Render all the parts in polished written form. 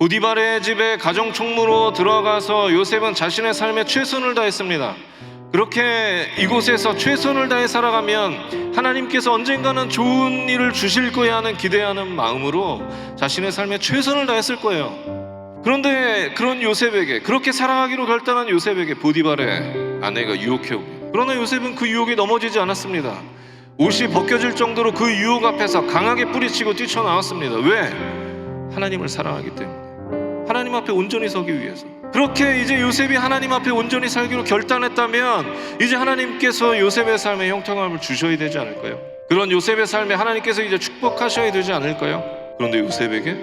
보디발의 집에 가정총무로 들어가서 요셉은 자신의 삶에 최선을 다했습니다. 그렇게 이곳에서 최선을 다해 살아가면 하나님께서 언젠가는 좋은 일을 주실 거야 하는 기대하는 마음으로 자신의 삶에 최선을 다했을 거예요. 그런데 그런 요셉에게, 그렇게 살아가기로 결단한 요셉에게 보디발의 아내가 유혹해옵니다. 그러나 요셉은 그 유혹에 넘어지지 않았습니다. 옷이 벗겨질 정도로 그 유혹 앞에서 강하게 뿌리치고 뛰쳐나왔습니다. 왜? 하나님을 사랑하기 때문에, 하나님 앞에 온전히 서기 위해서. 그렇게 이제 요셉이 하나님 앞에 온전히 살기로 결단했다면 이제 하나님께서 요셉의 삶에 형통함을 주셔야 되지 않을까요? 그런 요셉의 삶에 하나님께서 이제 축복하셔야 되지 않을까요? 그런데 요셉에게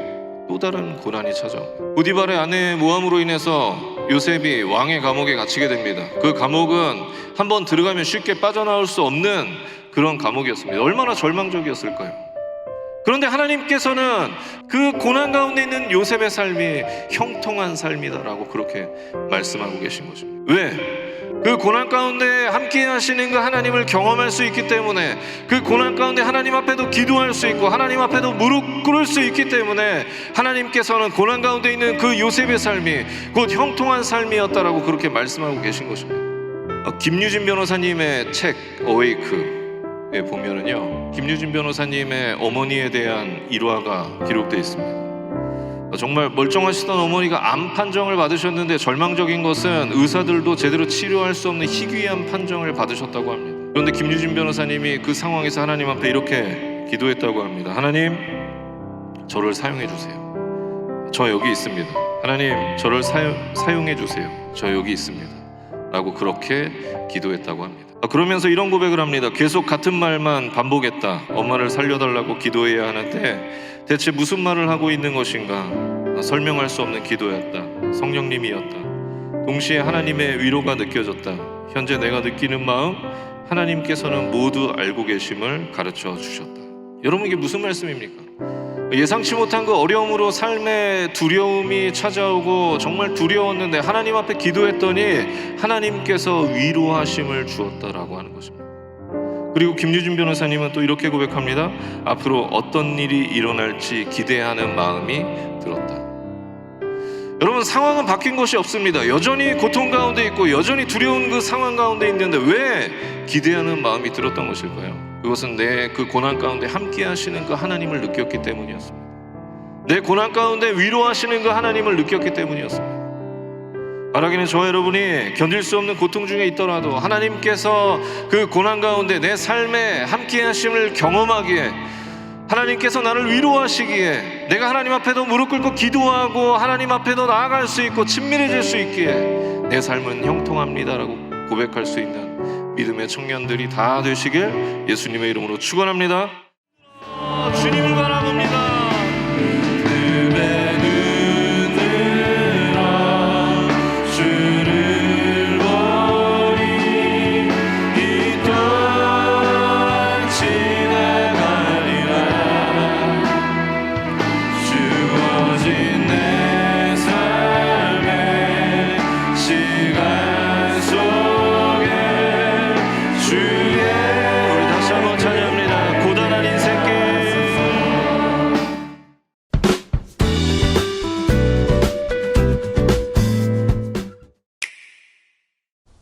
또 다른 고난이 찾아옵니다. 보디발의 아내 모함으로 인해서 요셉이 왕의 감옥에 갇히게 됩니다. 그 감옥은 한번 들어가면 쉽게 빠져나올 수 없는 그런 감옥이었습니다. 얼마나 절망적이었을까요? 그런데 하나님께서는 그 고난 가운데 있는 요셉의 삶이 형통한 삶이다라고 그렇게 말씀하고 계신 것입니다. 왜? 그 고난 가운데 함께 하시는 그 하나님을 경험할 수 있기 때문에, 그 고난 가운데 하나님 앞에도 기도할 수 있고 하나님 앞에도 무릎 꿇을 수 있기 때문에 하나님께서는 고난 가운데 있는 그 요셉의 삶이 곧 형통한 삶이었다라고 그렇게 말씀하고 계신 것입니다. 김유진 변호사님의 책 어웨이크에 보면은요, 김유진 변호사님의 어머니에 대한 일화가 기록되어 있습니다. 정말 멀쩡하시던 어머니가 암 판정을 받으셨는데 절망적인 것은 의사들도 제대로 치료할 수 없는 희귀한 판정을 받으셨다고 합니다. 그런데 김유진 변호사님이 그 상황에서 하나님 앞에 이렇게 기도했다고 합니다. 하나님, 저를 사용해 주세요. 저 여기 있습니다. 하나님, 저를 사용해 주세요. 저 여기 있습니다. 라고 그렇게 기도했다고 합니다. 그러면서 이런 고백을 합니다. 계속 같은 말만 반복했다. 엄마를 살려달라고 기도해야 하는데 대체 무슨 말을 하고 있는 것인가? 설명할 수 없는 기도였다. 성령님이었다. 동시에 하나님의 위로가 느껴졌다. 현재 내가 느끼는 마음, 하나님께서는 모두 알고 계심을 가르쳐 주셨다. 여러분, 이게 무슨 말씀입니까? 예상치 못한 그 어려움으로 삶의 두려움이 찾아오고 정말 두려웠는데 하나님 앞에 기도했더니 하나님께서 위로하심을 주었다라고 하는 것입니다. 그리고 김유진 변호사님은 또 이렇게 고백합니다. 앞으로 어떤 일이 일어날지 기대하는 마음이 들었다. 여러분, 상황은 바뀐 것이 없습니다. 여전히 고통 가운데 있고 여전히 두려운 그 상황 가운데 있는데 왜 기대하는 마음이 들었던 것일까요? 그것은 내 그 고난 가운데 함께 하시는 그 하나님을 느꼈기 때문이었습니다. 내 고난 가운데 위로하시는 그 하나님을 느꼈기 때문이었습니다. 바라기는 저와 여러분이 견딜 수 없는 고통 중에 있더라도 하나님께서 그 고난 가운데 내 삶에 함께 하심을 경험하기에, 하나님께서 나를 위로하시기에, 내가 하나님 앞에도 무릎 꿇고 기도하고 하나님 앞에도 나아갈 수 있고 친밀해질 수 있기에 내 삶은 형통합니다라고 고백할 수 있는 믿음의 청년들이 다 되시길 예수님의 이름으로 축원합니다. 주님을